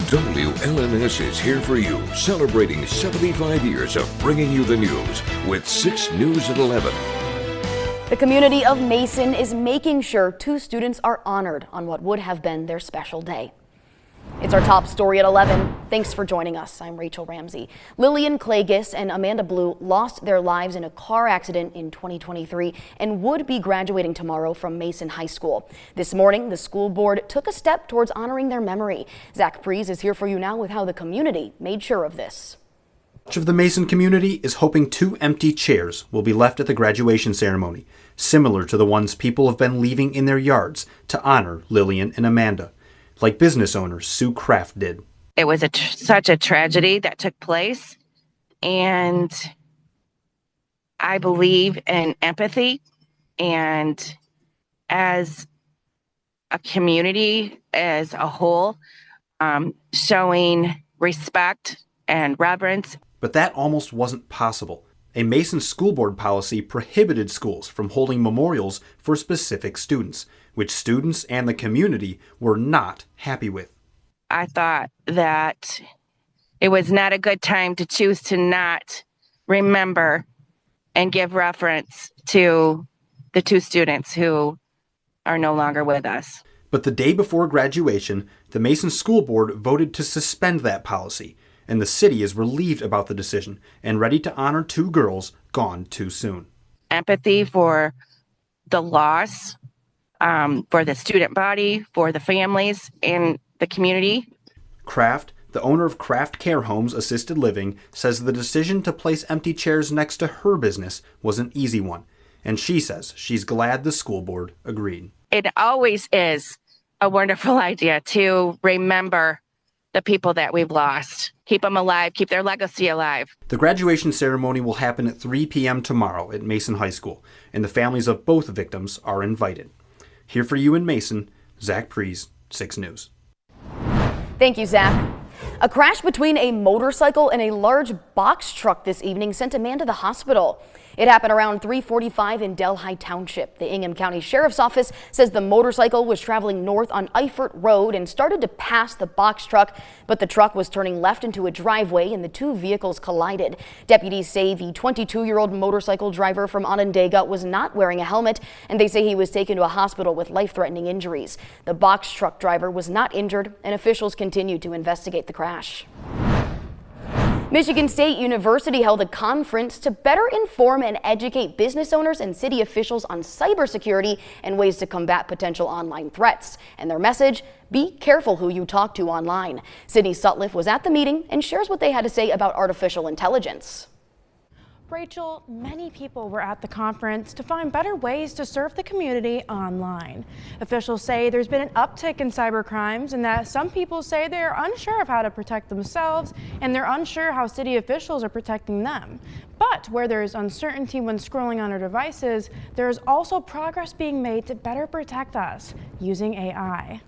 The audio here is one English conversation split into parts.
WLNS is here for you, celebrating 75 years of bringing you the news with 6 News at 11. The community of Mason is making sure 2 students are honored on what would have been their special day. It's our top story at 11. Thanks for joining us. I'm Rachel Ramsey. Lillian Clagis and Amanda Blue lost their lives in a car accident in 2023 and would be graduating tomorrow from Mason High School. This morning, the school board took a step towards honoring their memory. Zach Prees is here for you now with how the community made sure of this. Much of the Mason community is hoping 2 empty chairs will be left at the graduation ceremony, similar to the ones people have been leaving in their yards to honor Lillian and Amanda, like business owner Sue Kraft did. It was such a tragedy that took place, and I believe in empathy, and as a community as a whole, showing respect and reverence. But that almost wasn't possible. A Mason school board policy prohibited schools from holding memorials for specific students, which students and the community were not happy with. I thought that it was not a good time to choose to not remember and give reference to the 2 students who are no longer with us. But the day before graduation, the Mason school board voted to suspend that policy, and the city is relieved about the decision and ready to honor 2 girls gone too soon. Empathy for the loss, for the student body, for the families, and the community. Kraft, the owner of Kraft Care Homes Assisted Living, says the decision to place empty chairs next to her business was an easy one, and she says she's glad the school board agreed. It always is a wonderful idea to remember the people that we've lost. Keep them alive, keep their legacy alive. The graduation ceremony will happen at 3 p.m. tomorrow at Mason High School, and the families of both victims are invited. Here for you in Mason, Zach Prees, 6 News. Thank you, Zach. A crash between a motorcycle and a large box truck this evening sent a man to the hospital. It happened around 3:45 in Delhi Township. The Ingham County Sheriff's Office says the motorcycle was traveling north on Eifert Road and started to pass the box truck, but the truck was turning left into a driveway and the 2 vehicles collided. Deputies say the 22-year-old motorcycle driver from Onondaga was not wearing a helmet, and they say he was taken to a hospital with life-threatening injuries. The box truck driver was not injured, and officials continue to investigate the crash. Michigan State University held a conference to better inform and educate business owners and city officials on cybersecurity and ways to combat potential online threats. And their message, be careful who you talk to online. Sydney Sutliff was at the meeting and shares what they had to say about artificial intelligence. Rachel, many people were at the conference to find better ways to serve the community online. Officials say there's been an uptick in cybercrimes and that some people say they're unsure of how to protect themselves and they're unsure how city officials are protecting them. But where there's uncertainty when scrolling on our devices, there is also progress being made to better protect us using AI.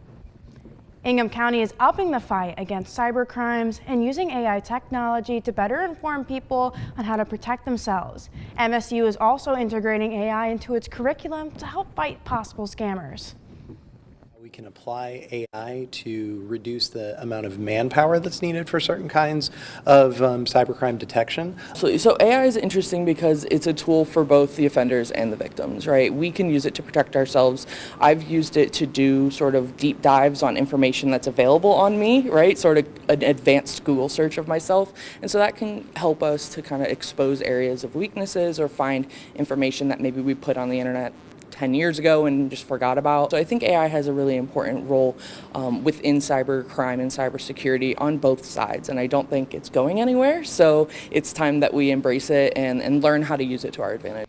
Ingham County is upping the fight against cybercrimes and using AI technology to better inform people on how to protect themselves. MSU is also integrating AI into its curriculum to help fight possible scammers. We can apply AI to reduce the amount of manpower that's needed for certain kinds of cybercrime detection. So AI is interesting because it's a tool for both the offenders and the victims, right? We can use it to protect ourselves. I've used it to do sort of deep dives on information that's available on me, right? Sort of an advanced Google search of myself. And so that can help us to kind of expose areas of weaknesses or find information that maybe we put on the internet 10 years ago and just forgot about. So I think AI has a really important role within cybercrime and cybersecurity on both sides, and I don't think it's going anywhere. So it's time that we embrace it and learn how to use it to our advantage.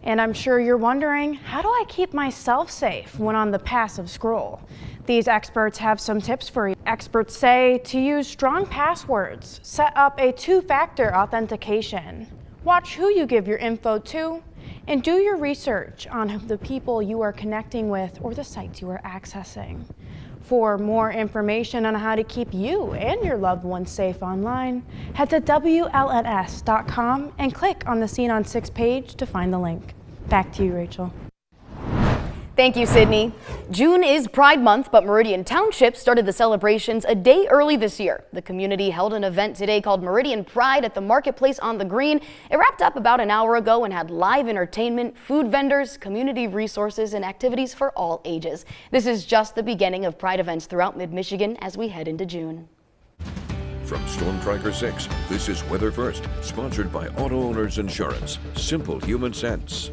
And I'm sure you're wondering, how do I keep myself safe when on the passive scroll? These experts have some tips for you. Experts say to use strong passwords, set up a 2-factor authentication, watch who you give your info to, and do your research on the people you are connecting with or the sites you are accessing. For more information on how to keep you and your loved ones safe online, head to WLNS.com and click on the Scene on 6 page to find the link. Back to you, Rachel. Thank you, Sydney. June is Pride Month, but Meridian Township started the celebrations a day early this year. The community held an event today called Meridian Pride at the Marketplace on the Green. It wrapped up about an hour ago and had live entertainment, food vendors, community resources, and activities for all ages. This is just the beginning of Pride events throughout mid-Michigan as we head into June. From Storm Tracker 6, this is Weather First, sponsored by Auto Owners Insurance. Simple human sense.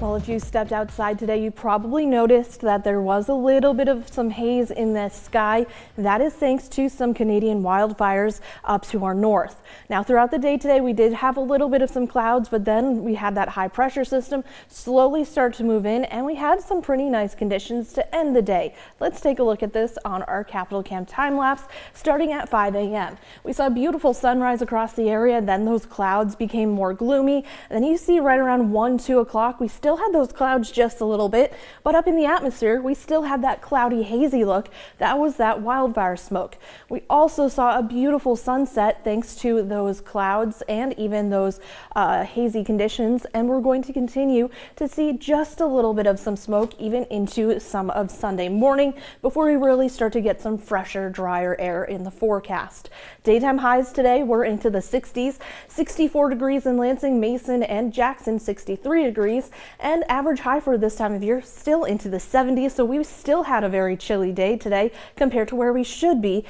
Well, if you stepped outside today, you probably noticed that there was a little bit of some haze in the sky. That is thanks to some Canadian wildfires up to our north. Now, throughout the day today, we did have a little bit of some clouds, but then we had that high pressure system slowly start to move in, and we had some pretty nice conditions to end the day. Let's take a look at this on our Capital Cam time lapse starting at 5 a.m. We saw a beautiful sunrise across the area, then those clouds became more gloomy, and then you see right around 2 o'clock, we still had those clouds just a little bit, but up in the atmosphere, we still had that cloudy, hazy look. That was that wildfire smoke. We also saw a beautiful sunset thanks to those clouds and even those hazy conditions, and we're going to continue to see just a little bit of some smoke even into some of Sunday morning before we really start to get some fresher, drier air in the forecast. Daytime highs today were into the 60s, 64 degrees in Lansing, Mason, and Jackson, 63 degrees, and average high for this time of year still into the 70s, so we still had a very chilly day today compared to where we should be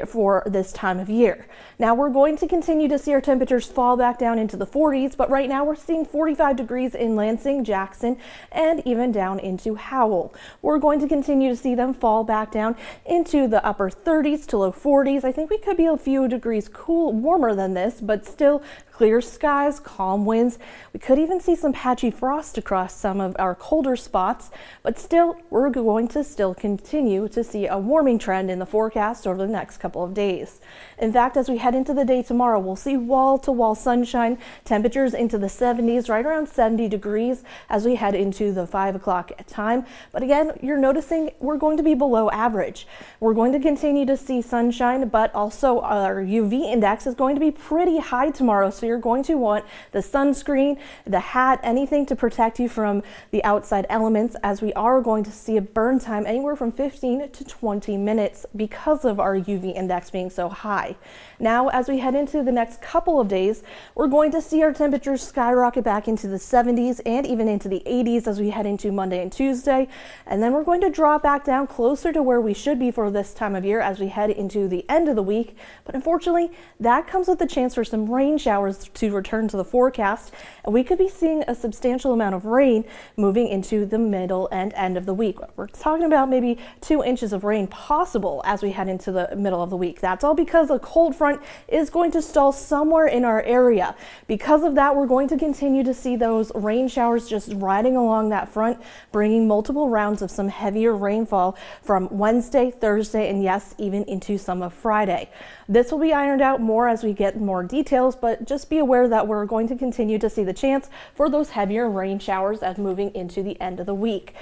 for this time of year. Now we're going to continue to see our temperatures fall back down into the 40s, but right now we're seeing 45 degrees in Lansing, Jackson, and even down into Howell. We're going to continue to see them fall back down into the upper 30s to low 40s. I think we could be a few degrees warmer than this, but still clear skies, calm winds. We could even see some patchy frost across some of our colder spots, but still, we're going to still continue to see a warming trend in the forecast over the next couple of days. In fact, as we head into the day tomorrow, we'll see wall-to-wall sunshine, temperatures into the 70s, right around 70 degrees as we head into the 5 o'clock time. But again, you're noticing we're going to be below average. We're going to continue to see sunshine, but also our UV index is going to be pretty high tomorrow, so you're going to want the sunscreen, the hat, anything to protect you from the outside elements, as we are going to see a burn time anywhere from 15 to 20 minutes because of our UV index being so high. Now, as we head into the next couple of days, we're going to see our temperatures skyrocket back into the 70s and even into the 80s as we head into Monday and Tuesday, and then we're going to drop back down closer to where we should be for this time of year as we head into the end of the week. But unfortunately, that comes with the chance for some rain showers to return to the forecast, and we could be seeing a substantial amount of rain moving into the middle and end of the week. We're talking about maybe 2 inches of rain possible as we head into the middle of the week. That's all because a cold front is going to stall somewhere in our area. Because of that, we're going to continue to see those rain showers just riding along that front, bringing multiple rounds of some heavier rainfall from Wednesday, Thursday, and yes, even into some of Friday. This will be ironed out more as we get more details, but just be aware that we're going to continue to see the chance for those heavier rain showers as moving into the end of the week.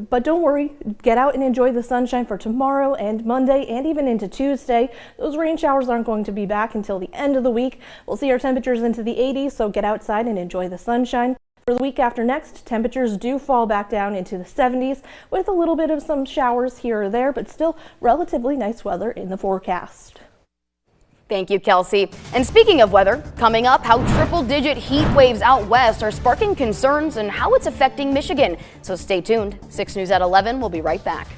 But don't worry, get out and enjoy the sunshine for tomorrow and Monday and even into Tuesday. Those rain showers aren't going to be back until the end of the week. We'll see our temperatures into the 80s, so get outside and enjoy the sunshine. For the week after next, temperatures do fall back down into the 70s with a little bit of some showers here or there, but still relatively nice weather in the forecast. Thank you, Kelsey. And speaking of weather, coming up, how triple-digit heat waves out west are sparking concerns and how it's affecting Michigan. So stay tuned. 6 News at 11. We'll be right back.